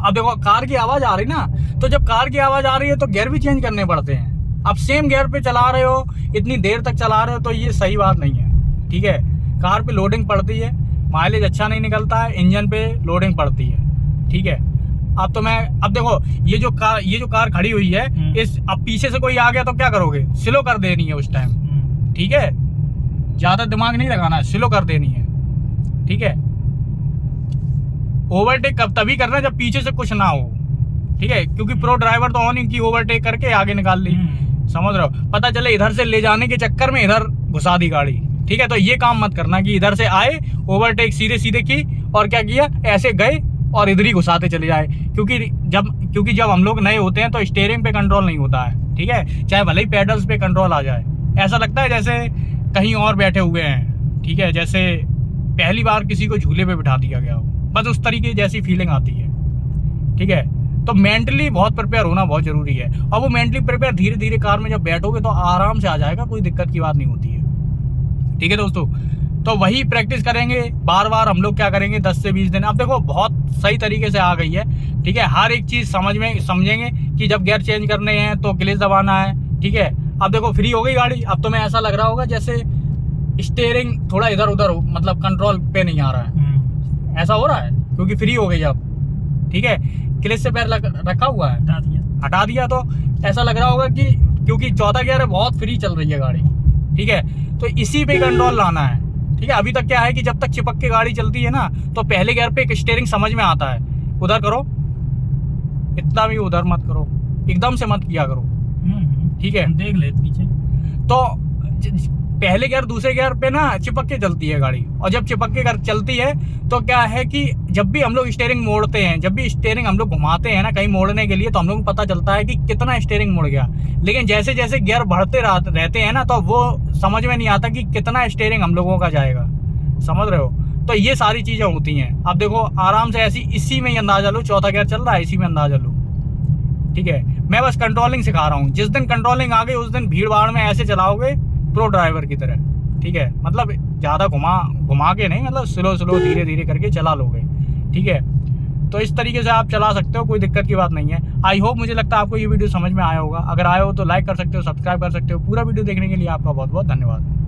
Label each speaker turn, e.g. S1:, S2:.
S1: अब देखो कार की आवाज आ रही ना, तो जब कार की आवाज आ रही है तो गियर भी चेंज करने पड़ते हैं। अब सेम गियर पे चला रहे हो, इतनी देर तक चला रहे हो, तो ये सही बात नहीं है। ठीक है, कार पे लोडिंग पड़ती है, माइलेज अच्छा नहीं निकलता है, इंजन पे लोडिंग पड़ती है। ठीक है, अब देखो ये जो कार खड़ी हुई है, अब पीछे से कोई आ गया तो क्या करोगे? स्लो कर देनी है उस टाइम। ठीक है, ज्यादा दिमाग नहीं लगाना है, स्लो कर देनी है। ठीक है, ओवरटेक कब तभी करना जब पीछे से कुछ ना हो। ठीक है, क्योंकि प्रो ड्राइवर तो ऑन की ओवरटेक करके आगे निकाल ली, समझ रहे हो? पता चले इधर से ले जाने के चक्कर में इधर घुसा दी गाड़ी। ठीक है, तो ये काम मत करना कि इधर से आए, ओवरटेक सीधे सीधे की और क्या किया, ऐसे गए और इधर ही घुसाते चले जाए। क्योंकि जब हम लोग नए होते हैं तो स्टीयरिंग पे कंट्रोल नहीं होता है। ठीक है, चाहे भले ही पैडल्स पे कंट्रोल आ जाए, ऐसा लगता है जैसे कहीं और बैठे हुए हैं। ठीक है, जैसे पहली बार किसी को झूले पे बिठा दिया गया हो, बस उस तरीके जैसी फीलिंग आती है। ठीक है, तो मेंटली बहुत प्रिपेयर होना बहुत जरूरी है। और वो मेंटली प्रिपेयर धीरे धीरे कार में जब बैठोगे तो आराम से आ जाएगा, कोई दिक्कत की बात नहीं होती है। ठीक है दोस्तों, तो वही प्रैक्टिस करेंगे बार बार। हम लोग क्या करेंगे 10 से 20 दिन। अब देखो बहुत सही तरीके से आ गई है। ठीक है, हर एक चीज समझेंगे कि जब गियर चेंज करने हैं तो क्लच दबाना है। ठीक है, अब देखो फ्री हो गई गाड़ी। अब तो मैं ऐसा लग रहा होगा जैसे स्टीयरिंग थोड़ा इधर उधर हो, मतलब कंट्रोल पे नहीं आ रहा है, ऐसा हो रहा है क्योंकि फ्री हो गई अब। ठीक है, क्लच से पैर रखा हुआ है, हटा दिया तो ऐसा लग रहा होगा कि क्योंकि चौथा गियर है, बहुत फ्री चल रही है गाड़ी। ठीक है, तो इसी पे कंट्रोल लाना है। ठीक है, अभी तक क्या है कि जब तक चिपक के गाड़ी चलती है ना, तो पहले गियर पे स्टीयरिंग समझ में आता है, उधर करो, इतना भी उधर मत करो, एकदम से मत किया करो। ठीक है,
S2: देख ले पीछे,
S1: तो पहले गियर दूसरे गियर पे ना चिपक के चलती है गाड़ी। और जब चिपक के चलती है तो क्या है कि जब भी हम लोग स्टीयरिंग मोड़ते हैं, जब भी स्टीयरिंग हम लोग घुमाते हैं ना कहीं मोड़ने के लिए, तो हम लोग को पता चलता है कि कितना स्टीयरिंग मुड़ गया। लेकिन जैसे जैसे गियर बढ़ते रहते हैं ना, तो वो समझ में नहीं आता कि कितना स्टीयरिंग हम लोगों का जाएगा, समझ रहे हो? तो ये सारी चीजें होती हैं। अब देखो आराम से इसी में ही अंदाजा लो, चौथा गियर चल रहा है, इसी में अंदाजा लो। ठीक है, मैं बस कंट्रोलिंग सिखा रहा हूँ। जिस दिन कंट्रोलिंग आ गई उस दिन भीड़ भाड़ में ऐसे चलाओगे प्रो ड्राइवर की तरह। ठीक है, मतलब ज्यादा घुमा के नहीं, मतलब स्लो धीरे धीरे करके चला लोगे। ठीक है, तो इस तरीके से आप चला सकते हो, कोई दिक्कत की बात नहीं है। आई होप, मुझे लगता है आपको ये वीडियो समझ में आया होगा। अगर आया हो तो लाइक कर सकते हो, सब्सक्राइब कर सकते हो। पूरा वीडियो देखने के लिए आपका बहुत बहुत धन्यवाद।